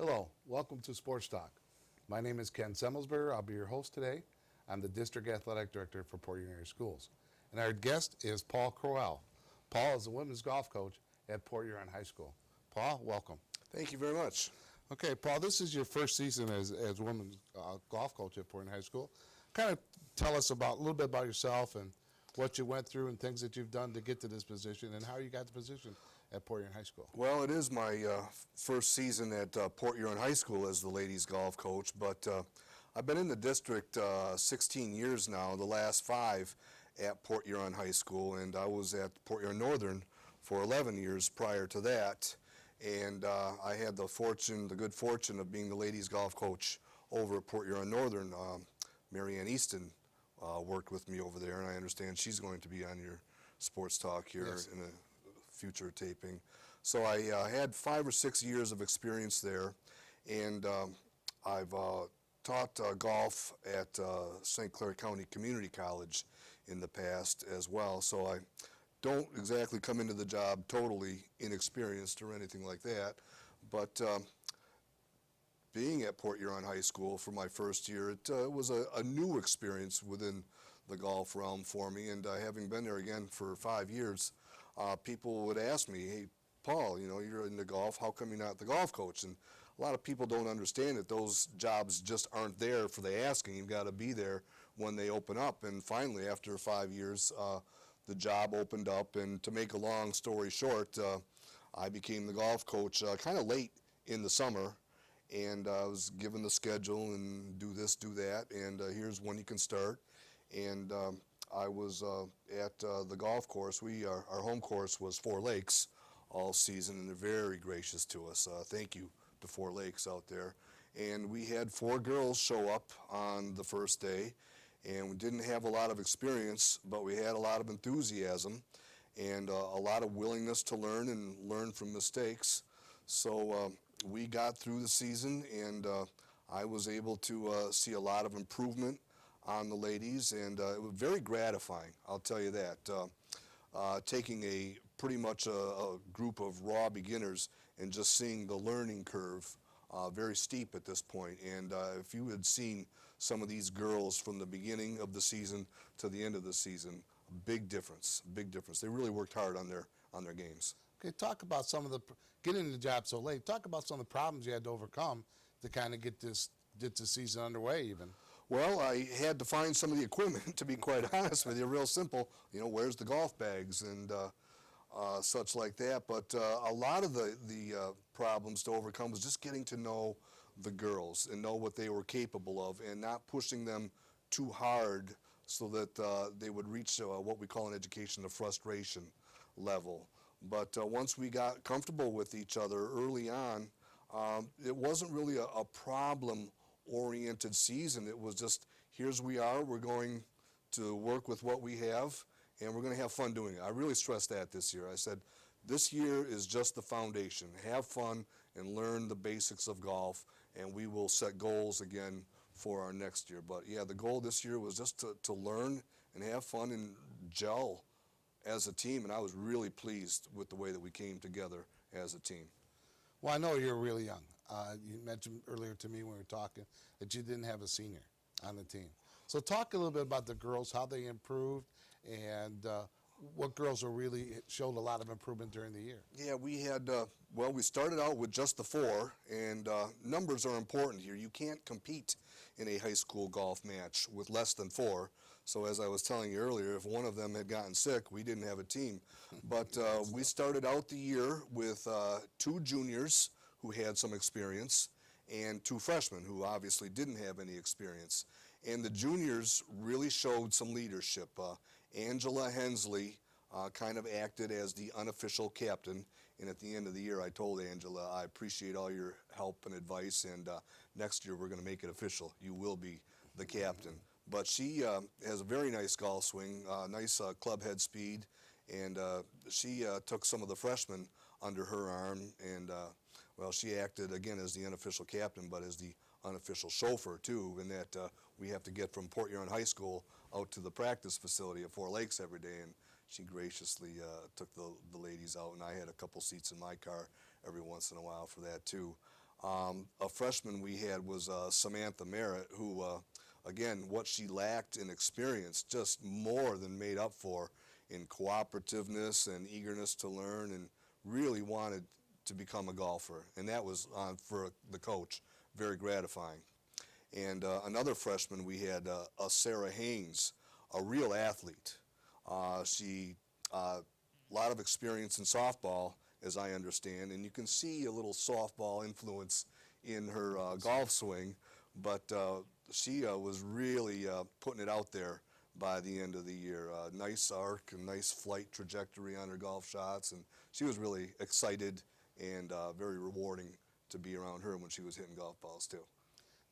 Hello, welcome to Sports Talk. My name is Ken Semmelsberger. I'll be your host today. I'm the District Athletic Director for Port Huron Area Schools. And our guest is Paul Crowell. Paul is a women's golf coach at Port Huron High School. Paul, welcome. Thank you very much. Okay, Paul, this is your first season as women's golf coach at Port Huron High School. Kind of tell us a little bit about yourself and what you went through and things that you've done to get to this position and how you got the position at Port Huron High School. Well, it is my first season at Port Huron High School as the ladies golf coach, but I've been in the district 16 years now, the last 5 at Port Huron High School, and I was at Port Huron Northern for 11 years prior to that, and I had the good fortune of being the ladies golf coach over at Port Huron Northern. Marianne Easton worked with me over there, and I understand she's going to be on your Sports Talk here Yes. in a future taping. So I had 5 or 6 years of experience there, and I've taught golf at St. Clair County Community College in the past as well. So I don't exactly come into the job totally inexperienced or anything like that, but being at Port Huron High School for my first year, it was a new experience within the golf realm for me, and having been there again for 5 years, people would ask me, hey, Paul, you're into golf, how come you're not the golf coach? And a lot of people don't understand that those jobs just aren't there for the asking. You've got to be there when they open up. And finally, after 5 years, the job opened up, and to make a long story short, I became the golf coach kind of late in the summer, and I was given the schedule and do this, do that, and here's when you can start. And I was at the golf course. Our home course was Four Lakes all season, and they're very gracious to us. Thank you to Four Lakes out there. And we had 4 girls show up on the first day, and we didn't have a lot of experience, but we had a lot of enthusiasm and a lot of willingness to learn and learn from mistakes. So we got through the season, and I was able to see a lot of improvement on the ladies, and it was very gratifying, I'll tell you that. Taking pretty much a group of raw beginners and just seeing the learning curve very steep at this point. And if you had seen some of these girls from the beginning of the season to the end of the season, big difference, big difference. They really worked hard on their games. Okay, talk about getting the job so late. Talk about some of the problems you had to overcome to kind of get the season underway even. Well, I had to find some of the equipment, to be quite honest with you, real simple. Where's the golf bags and such like that. But a lot of the problems to overcome was just getting to know the girls and know what they were capable of and not pushing them too hard so that they would reach what we call in education the frustration level. But once we got comfortable with each other early on, it wasn't really a problem-oriented season. It was just, here's we are, we're going to work with what we have, and we're going to have fun doing it. I really stressed that this year. I said, this year is just the foundation. Have fun and learn the basics of golf, and we will set goals again for our next year. But yeah, the goal this year was just to learn and have fun and gel as a team, and I was really pleased with the way that we came together as a team. Well, I know you're really young. You mentioned earlier to me when we were talking that you didn't have a senior on the team. So talk a little bit about the girls, how they improved, and what girls showed a lot of improvement during the year. Yeah, we had, we started out with just the 4, and numbers are important here. You can't compete in a high school golf match with less than 4. So as I was telling you earlier, if one of them had gotten sick, we didn't have a team. But we started out the year with 2 juniors who had some experience and 2 freshmen who obviously didn't have any experience. And the juniors really showed some leadership. Angela Hensley kind of acted as the unofficial captain. And at the end of the year, I told Angela, I appreciate all your help and advice, and next year we're going to make it official. You will be the captain. But she has a very nice golf swing, nice club head speed, and she took some of the freshmen under her arm, and she acted again as the unofficial captain, but as the unofficial chauffeur too, in that we have to get from Port Huron High School out to the practice facility at Four Lakes every day, and she graciously took the ladies out, and I had a couple seats in my car every once in a while for that too. A freshman we had was Samantha Merritt, who, again, what she lacked in experience just more than made up for in cooperativeness and eagerness to learn, and really wanted to become a golfer. And that was, for the coach, very gratifying. And another freshman we had, a Sarah Haynes, a real athlete. She a lot of experience in softball, as I understand, and you can see a little softball influence in her golf swing, but she was really putting it out there by the end of the year. Nice arc and nice flight trajectory on her golf shots, and she was really excited and very rewarding to be around her when she was hitting golf balls too.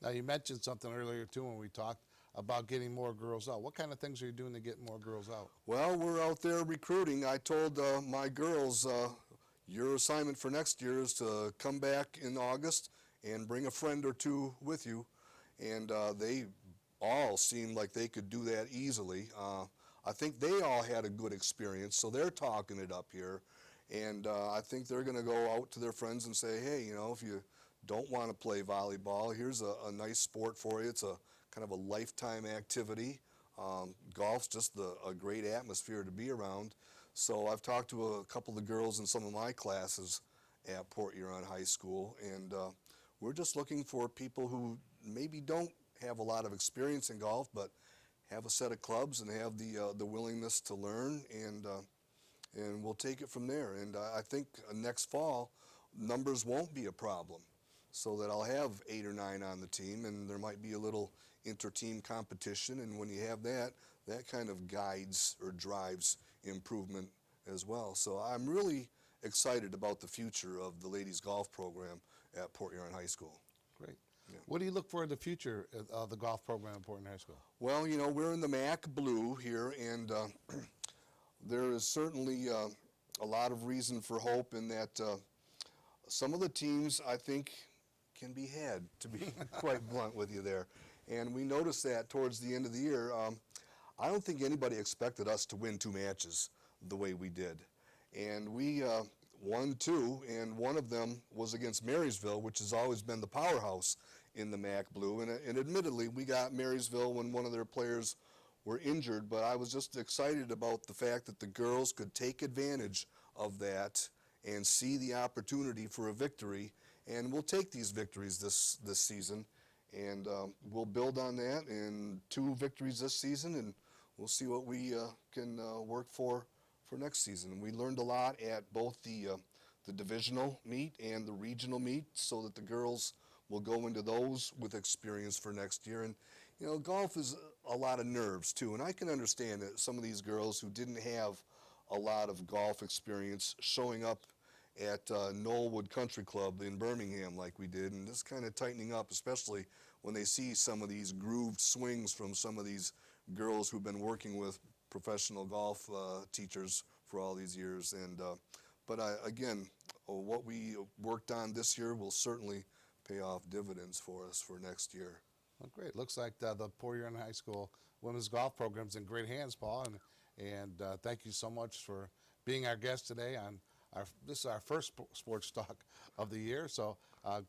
Now, you mentioned something earlier, too, when we talked about getting more girls out. What kind of things are you doing to get more girls out? Well, we're out there recruiting. I told my girls, your assignment for next year is to come back in August and bring a friend or two with you. And they all seemed like they could do that easily. I think they all had a good experience, so they're talking it up here. And I think they're going to go out to their friends and say, hey, you know, if you don't want to play volleyball, here's a nice sport for you. It's a kind of a lifetime activity. Golf's just a great atmosphere to be around. So I've talked to a couple of girls in some of my classes at Port Huron High School, and we're just looking for people who maybe don't have a lot of experience in golf, but have a set of clubs and have the willingness to learn, and we'll take it from there. And I think next fall, numbers won't be a problem, so that I'll have 8 or 9 on the team, and there might be a little inter-team competition, and when you have that, that kind of guides or drives improvement as well. So I'm really excited about the future of the ladies golf program at Port Huron High School. Great. Yeah. What do you look for in the future of the golf program at Port Huron High School? Well, you know, we're in the MAC Blue here, and there is certainly a lot of reason for hope in that some of the teams, I think, can be had, to be quite blunt with you there. And we noticed that towards the end of the year. I don't think anybody expected us to win 2 matches the way we did. And we won 2, and one of them was against Marysville, which has always been the powerhouse in the MAC Blue. And admittedly, we got Marysville when one of their players were injured, but I was just excited about the fact that the girls could take advantage of that and see the opportunity for a victory. And we'll take these victories this season, and we'll build on that, and 2 victories this season, and we'll see what we can work for next season. And we learned a lot at both the divisional meet and the regional meet, so that the girls will go into those with experience for next year. And you know, golf is a lot of nerves too, and I can understand that some of these girls who didn't have a lot of golf experience showing up at Knollwood Country Club in Birmingham like we did, and just kind of tightening up, especially when they see some of these grooved swings from some of these girls who've been working with professional golf teachers for all these years. And but again, what we worked on this year will certainly pay off dividends for us for next year. Well, great. Looks like the Port Huron High School women's golf program's in great hands, Paul. And thank you so much for being our guest today on this is our first sports talk of the year. So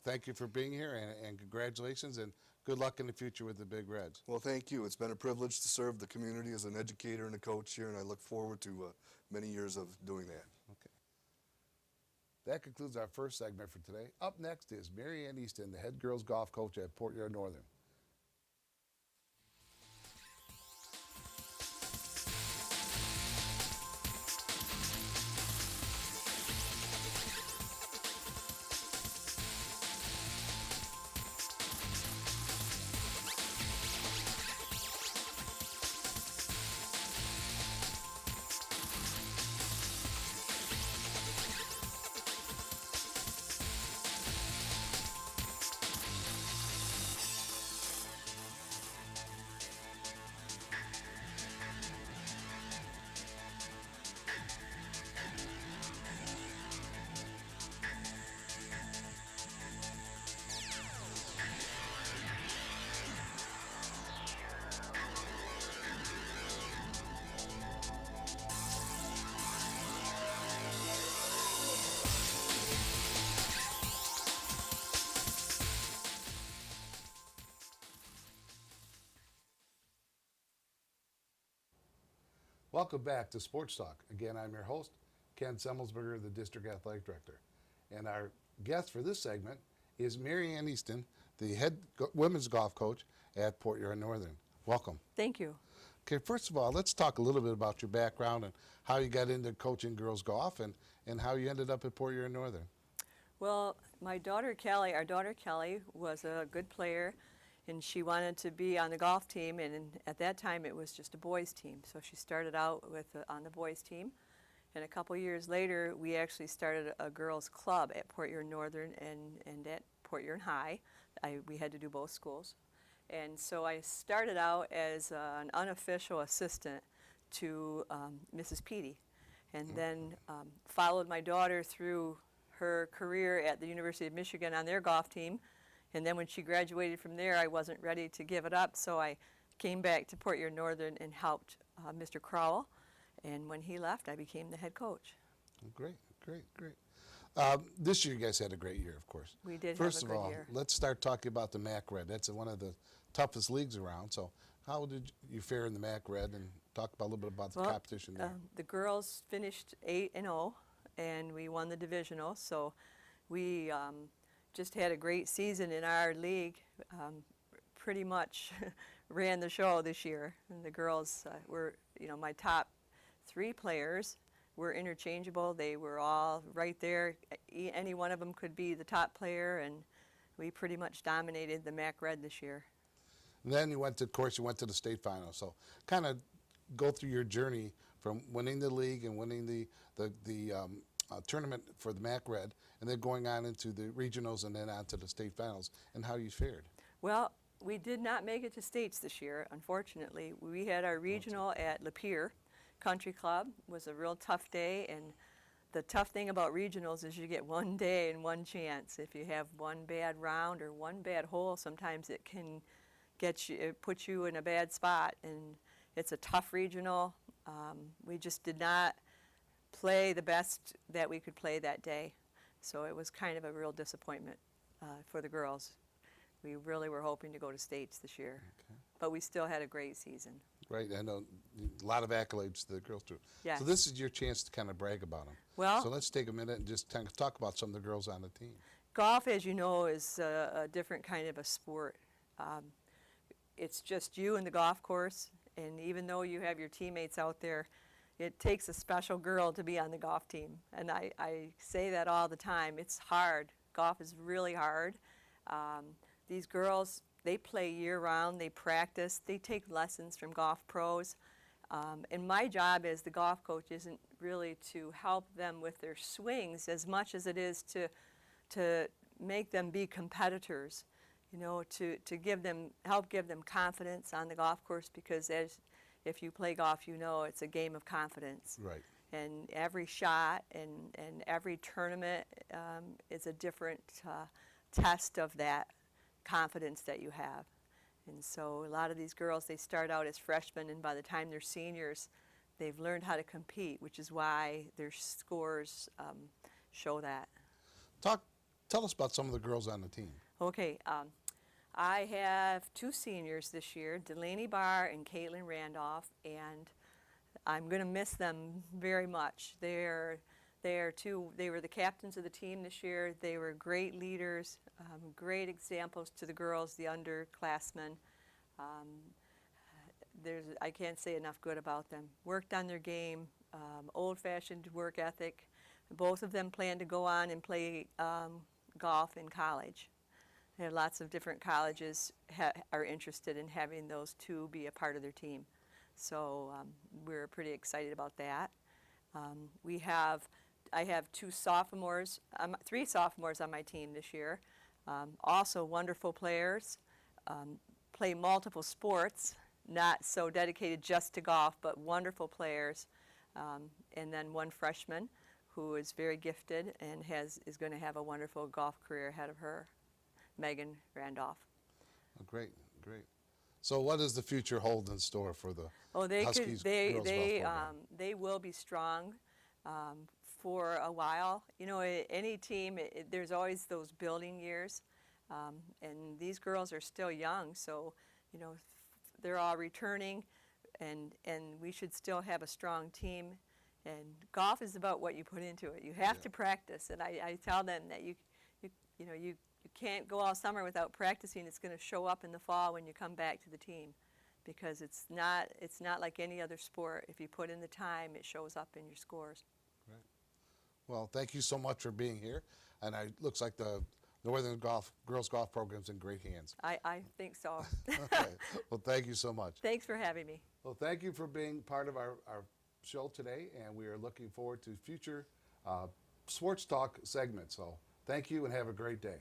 thank you for being here, and congratulations, and good luck in the future with the Big Reds. Well, thank you. It's been a privilege to serve the community as an educator and a coach here, and I look forward to many years of doing that. Okay. That concludes our first segment for today. Up next is Mary Ann Easton, the head girls golf coach at Port Huron Northern. Welcome back to Sports Talk. Again, I'm your host, Ken Semmelsberger, the District Athletic Director. And our guest for this segment is Mary Ann Easton, the head women's golf coach at Port Huron Northern. Welcome. Thank you. Okay, first of all, let's talk a little bit about your background and how you got into coaching girls golf and how you ended up at Port Huron Northern. Well, our daughter Kelly, was a good player, and she wanted to be on the golf team, and at that time it was just a boys team. So she started out on the boys team, and a couple years later we actually started a girls club at Port Huron Northern and at Port Huron High. We had to do both schools. And so I started out as an unofficial assistant to Mrs. Petey, and then followed my daughter through her career at the University of Michigan on their golf team. And then when she graduated from there, I wasn't ready to give it up, so I came back to Port Huron Northern and helped Mr. Crowell. And when he left, I became the head coach. Great. This year you guys had a great year, of course. We did First have a of good all, year. let's start talking about the MAC Red. That's one of the toughest leagues around. So how did you fare in the MAC Red, and talk about a little bit about the competition there? The girls finished 8-0, and we won the divisional. So we just had a great season in our league. Pretty much ran the show this year. And the girls were, my top 3 players were interchangeable. They were all right there. Any one of them could be the top player, and we pretty much dominated the MAC Red this year. And then you went to the state final. So kind of go through your journey from winning the league and winning the tournament for the MAC Red, and then going on into the regionals and then on to the state finals, and how you fared. Well, we did not make it to states this year, unfortunately. We had our regional at Lapeer Country Club. It was a real tough day, and the tough thing about regionals is you get one day and one chance. If you have one bad round or one bad hole, sometimes it can put you in a bad spot, and it's a tough regional. We just did not play the best that we could play that day, so it was kind of a real disappointment for the girls. We really were hoping to go to states this year, but we still had a great season. Right, I know a lot of accolades to the girls too. Yes. So this is your chance to kind of brag about them. Well, so let's take a minute and just kind of talk about some of the girls on the team. golf, as you know, is a different kind of a sport. It's just you and the golf course, and even though you have your teammates out there, it takes a special girl to be on the golf team. And I say that all the time. It's hard. Golf is really hard. These girls, they play year-round. They practice. They take lessons from golf pros. And my job as the golf coach isn't really to help them with their swings as much as it is to make them be competitors, to help give them confidence on the golf course, because if you play golf, it's a game of confidence. Right. And every shot and every tournament is a different test of that confidence that you have. And so a lot of these girls, they start out as freshmen, and by the time they're seniors, they've learned how to compete, which is why their scores show that. Tell us about some of the girls on the team. Okay, I have 2 seniors this year, Delaney Barr and Caitlin Randolph, and I'm going to miss them very much. They were the captains of the team this year. They were great leaders, great examples to the girls, the underclassmen. I can't say enough good about them. Worked on their game, old-fashioned work ethic. Both of them plan to go on and play golf in college. There are lots of different colleges are interested in having those 2 be a part of their team. So we're pretty excited about that. I have 3 sophomores on my team this year. Also wonderful players, play multiple sports, not so dedicated just to golf, but wonderful players. And then 1 freshman who is very gifted and is going to have a wonderful golf career ahead of her, Megan Randolph. Oh, great. So what does the future hold in store for the Huskies girls golf program? They will be strong for a while. Any team, there's always those building years, and these girls are still young, so they're all returning. and we should still have a strong team. And golf is about what you put into it. You have to practice, and I tell them that you can't go all summer without practicing. It's going to show up in the fall when you come back to the team, because it's not like any other sport. If you put in the time, it shows up in your scores. Right. Well, thank you so much for being here, and it looks like the Northern Girls Golf Program's in great hands. I think so. Okay. Well, thank you so much. Thanks for having me. Well, thank you for being part of our show today, and we are looking forward to future sports talk segments. So thank you and have a great day.